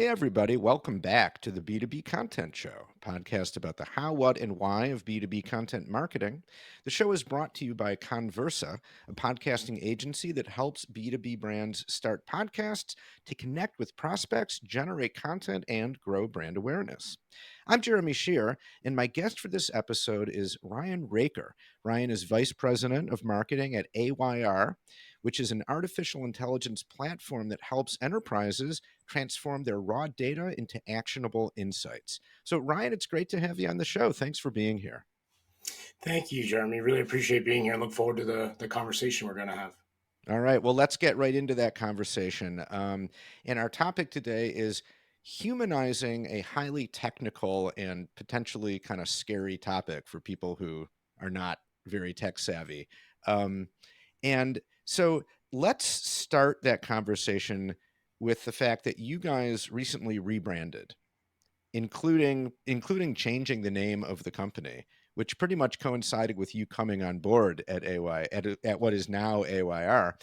Hey, everybody, welcome back to the B2B Content Show, a podcast about the how, what, and why of B2B content marketing. The show is brought to you by Conversa, a podcasting agency that helps B2B brands start podcasts to connect with prospects, generate content, and grow brand awareness. I'm Jeremy Shear, and my guest for this episode is Ryan Raiker. Ryan is Vice President of Marketing at AYR, which is an artificial intelligence platform that helps enterprises transform their raw data into actionable insights. So, Ryan, it's great to have you on the show. Thanks for being here. Thank you, Jeremy. Really appreciate being here and look forward to the conversation we're going to have. All right. Well, let's get right into that conversation. And our topic today is humanizing a highly technical and potentially kind of scary topic for people who are not very tech savvy. Um, and so let's start that conversation with the fact that you guys recently rebranded, including changing the name of the company, which pretty much coincided with you coming on board at at what is now AYR.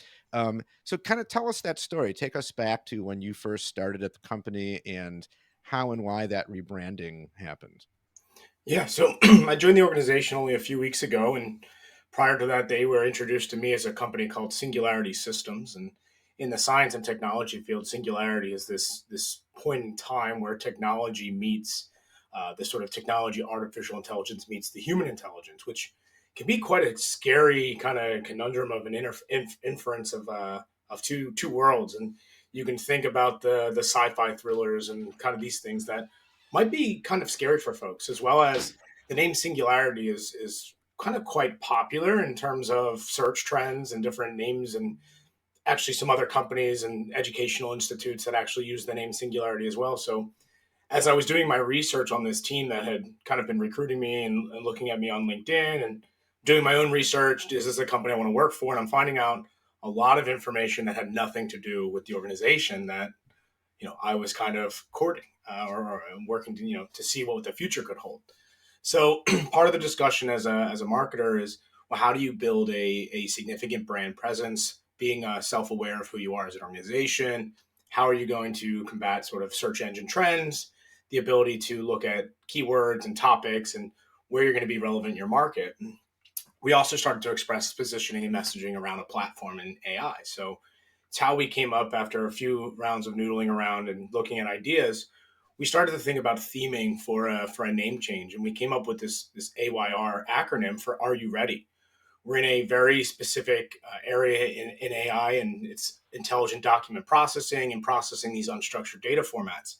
So kind of tell us that story. Take us back to when you first started at the company and how and why that rebranding happened. Yeah, so I joined the organization only a few weeks ago, and prior to that, they were introduced to me as a company called Singularity Systems. And in the science and technology field, singularity is this point in time where technology meets the sort of technology, artificial intelligence meets the human intelligence, which can be quite a scary kind of conundrum of an inference of two worlds. And you can think about the sci-fi thrillers and kind of these things that might be kind of scary for folks, as well as the name Singularity is kind of quite popular in terms of search trends and different names, and actually some other companies and educational institutes that actually use the name Singularity as well. So as I was doing my research on this team that had kind of been recruiting me and looking at me on LinkedIn and doing my own research, is this a company I want to work for? And I'm finding out a lot of information that had nothing to do with the organization that I was kind of courting or working to to see what the future could hold. So part of the discussion as a marketer is, well, how do you build a significant brand presence, being self aware of who you are as an organization? How are you going to combat sort of search engine trends, the ability to look at keywords and topics and where you're going to be relevant in your market? We also started to express positioning and messaging around a platform and AI. So it's how we came up after a few rounds of noodling around and looking at ideas. We started to think about theming for a name change, and we came up with this AYR acronym for Are You Ready? We're in a very specific area in AI, and it's intelligent document processing and processing these unstructured data formats.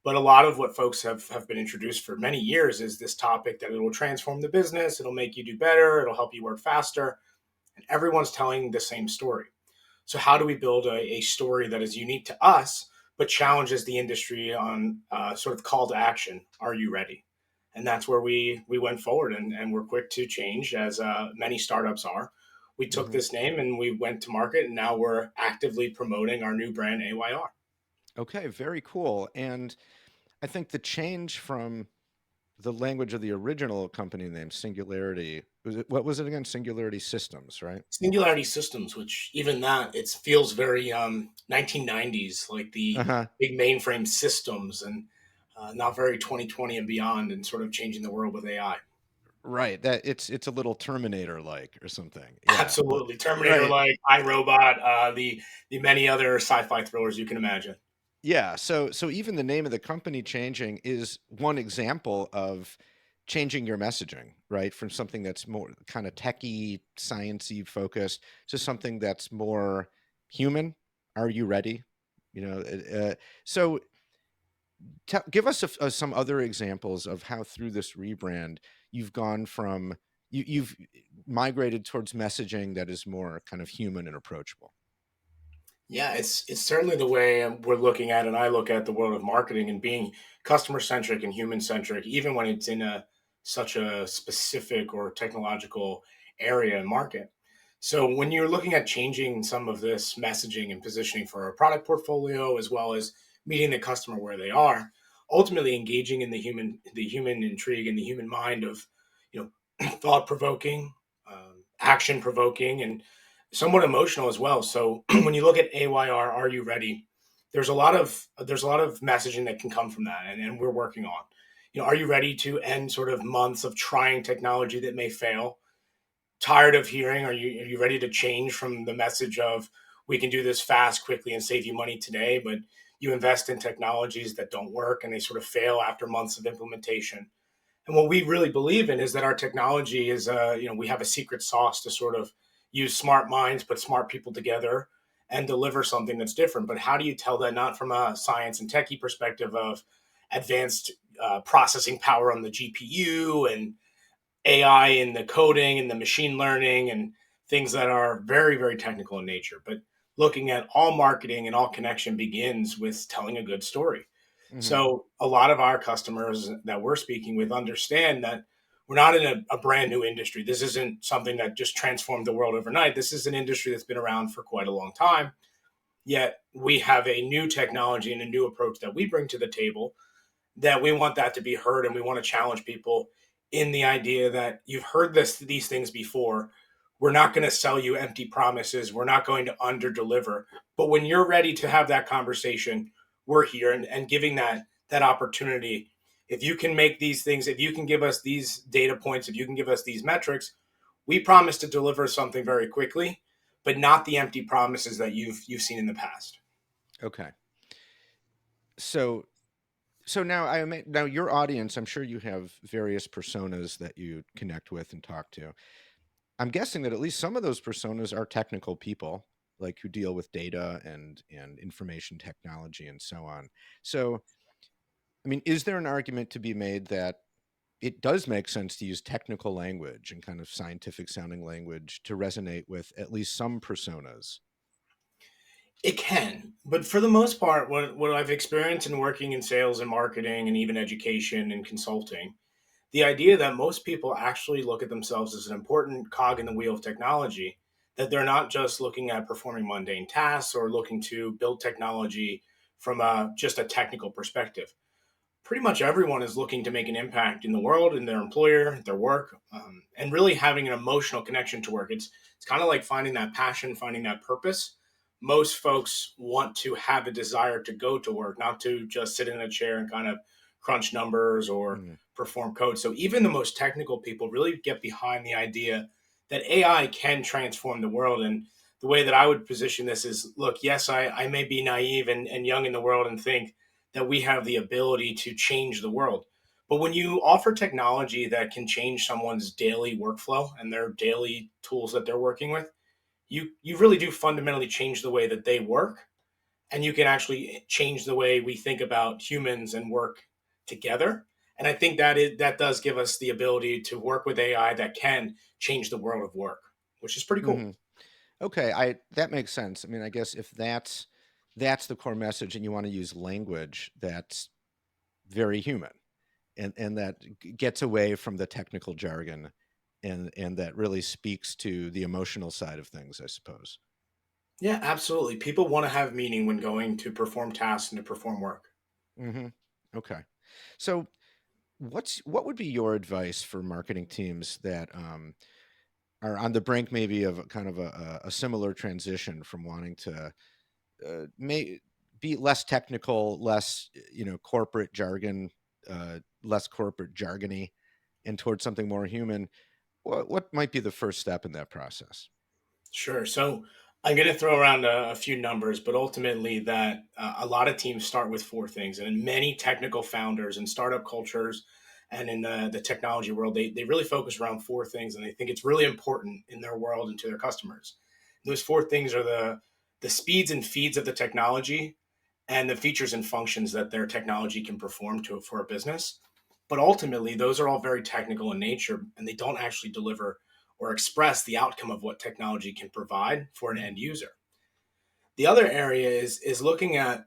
But a lot of what folks have been introduced for many years is this topic that it will transform the business, it'll make you do better, it'll help you work faster. And everyone's telling the same story. So, how do we build a story that is unique to us, but challenges the industry on sort of call to action? Are you ready? And that's where we went forward, and we're quick to change, as many startups are. We took Mhm. this name and we went to market, and now we're actively promoting our new brand, AYR. Okay, very cool. And I think the change from the language of the original company name, Singularity, what was it again? Singularity Systems, right? Singularity Systems, which even that it feels very 1990s, like the Uh-huh. big mainframe systems, and not very 2020 and beyond, and sort of changing the world with AI. Right. That it's a little Terminator like or something. Yeah. Absolutely, Terminator, Right. like iRobot, the many other sci-fi thrillers you can imagine. Yeah. So even the name of the company changing is one example of changing your messaging, right? From something that's more kind of techie, sciencey focused to something that's more human. Are you ready? You know, so give us some other examples of how through this rebrand you've gone from you've migrated towards messaging that is more kind of human and approachable. Yeah, it's certainly the way we're looking at, and I look at the world of marketing and being customer centric and human centric, even when it's in a such a specific or technological area and market. So when you're looking at changing some of this messaging and positioning for a product portfolio, as well as meeting the customer where they are, ultimately engaging in the human intrigue and the human mind of, thought provoking, action provoking, and somewhat emotional as well. So when you look at AYR, Are You Ready? there's a lot of messaging that can come from that, and we're working on. Are you ready to end sort of months of trying technology that may fail? Tired of hearing? Are you ready to change from the message of we can do this fast, quickly, and save you money today, but you invest in technologies that don't work and they sort of fail after months of implementation? And what we really believe in is that our technology is, we have a secret sauce to sort of use smart minds, put smart people together, and deliver something that's different. But how do you tell that not from a science and techie perspective of advanced processing power on the GPU and AI and the coding and the machine learning and things that are very, very technical in nature, but looking at all marketing and all connection begins with telling a good story. Hmm. So a lot of our customers that we're speaking with understand that we're not in a brand new industry. This isn't something that just transformed the world overnight. This is an industry that's been around for quite a long time. Yet we have a new technology and a new approach that we bring to the table, that we want that to be heard, and we want to challenge people in the idea that you've heard these things before. We're not going to sell you empty promises. We're not going to under deliver. But when you're ready to have that conversation, we're here, and giving that opportunity. If you can make these things, if you can give us these data points, if you can give us these metrics, we promise to deliver something very quickly, but not the empty promises that you've seen in the past. Okay. So now your audience, I'm sure you have various personas that you connect with and talk to. I'm guessing that at least some of those personas are technical people, like who deal with data and information technology and so on. So, I mean, is there an argument to be made that it does make sense to use technical language and kind of scientific sounding language to resonate with at least some personas? It can, but for the most part, what I've experienced in working in sales and marketing and even education and consulting, the idea that most people actually look at themselves as an important cog in the wheel of technology, that they're not just looking at performing mundane tasks or looking to build technology from just a technical perspective. Pretty much everyone is looking to make an impact in the world, in their employer, their work, and really having an emotional connection to work. It's kind of like finding that passion, finding that purpose. Most folks want to have a desire to go to work, not to just sit in a chair and kind of crunch numbers or Mm, perform code. So even the most technical people really get behind the idea that AI can transform the world. And the way that I would position this is, look, yes, I may be naive and young in the world and think that we have the ability to change the world. But when you offer technology that can change someone's daily workflow and their daily tools that they're working with, you really do fundamentally change the way that they work, and you can actually change the way we think about humans and work together. And I think that does give us the ability to work with AI that can change the world of work, which is pretty cool. hmm. Okay, I that makes sense. I mean, I guess if that's the core message, and you want to use language that's very human, and that gets away from the technical jargon, and that really speaks to the emotional side of things, I suppose. Yeah, absolutely. People want to have meaning when going to perform tasks and to perform work. Hmm. Okay, so what would be your advice for marketing teams that are on the brink maybe of kind of a similar transition from wanting to may be less technical, less corporate jargon, less corporate jargony, and towards something more human? What might be the first step in that process? Sure. So I'm going to throw around a few numbers, but ultimately, that a lot of teams start with four things. And in many technical founders and startup cultures and in the technology world, they really focus around four things. And they think it's really important in their world and to their customers. Those four things are the speeds and feeds of the technology and the features and functions that their technology can perform for a business. But ultimately, those are all very technical in nature, and they don't actually deliver or express the outcome of what technology can provide for an end user. The other area is looking at,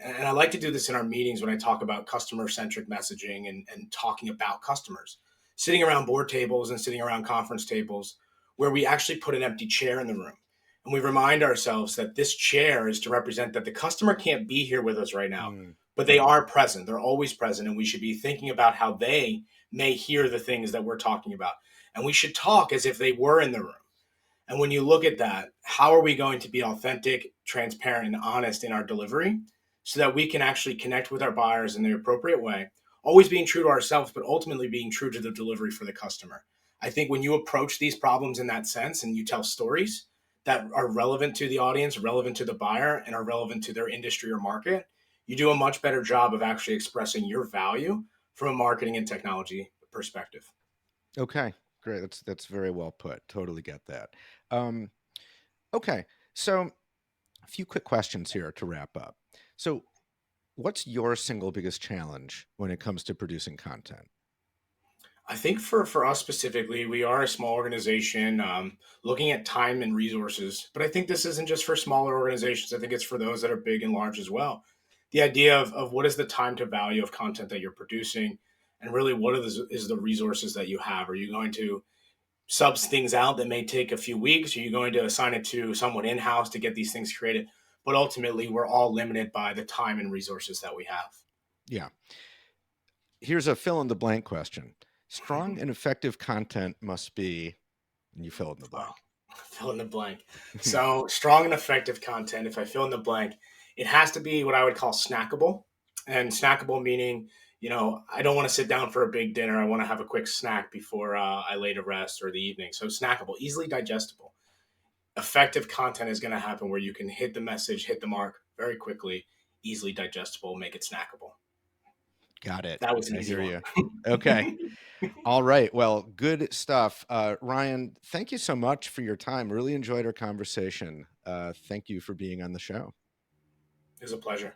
and I like to do this in our meetings when I talk about customer centric messaging and talking about customers, sitting around board tables and sitting around conference tables where we actually put an empty chair in the room. And we remind ourselves that this chair is to represent that the customer can't be here with us right now, Mm, but they are present. They're always present. And we should be thinking about how they may hear the things that we're talking about. And we should talk as if they were in the room. And when you look at that, how are we going to be authentic, transparent, and honest in our delivery? so that we can actually connect with our buyers in the appropriate way, always being true to ourselves, but ultimately being true to the delivery for the customer. I think when you approach these problems in that sense and you tell stories that are relevant to the audience, relevant to the buyer, and are relevant to their industry or market, you do a much better job of actually expressing your value from a marketing and technology perspective. Okay, great. That's very well put. Totally get that. Um, okay, so a few quick questions here to wrap up. So, what's your single biggest challenge when it comes to producing content? I think for us specifically, we are a small organization looking at time and resources. But I think this isn't just for smaller organizations. I think it's for those that are big and large as well. The idea of what is the time to value of content that you're producing, and really what is the resources that you have. Are you going to subs things out that may take a few weeks? Are you going to assign it to someone in house to get these things created? But ultimately, we're all limited by the time and resources that we have. Yeah. Here's a fill in the blank question. Strong and effective content must be, and you fill in the Oh, blank. fill in the blank. So strong and effective content. If I fill in the blank, it has to be what I would call snackable. And snackable meaning, I don't want to sit down for a big dinner. I want to have a quick snack before I lay to rest or the evening. So snackable, easily digestible. Effective content is going to happen where you can hit the message, hit the mark very quickly, easily digestible, make it snackable. Got it. That was an I easy hear one. you. Okay. All right. Well, good stuff. Ryan, thank you so much for your time. Really enjoyed our conversation. Thank you for being on the show. It was a pleasure.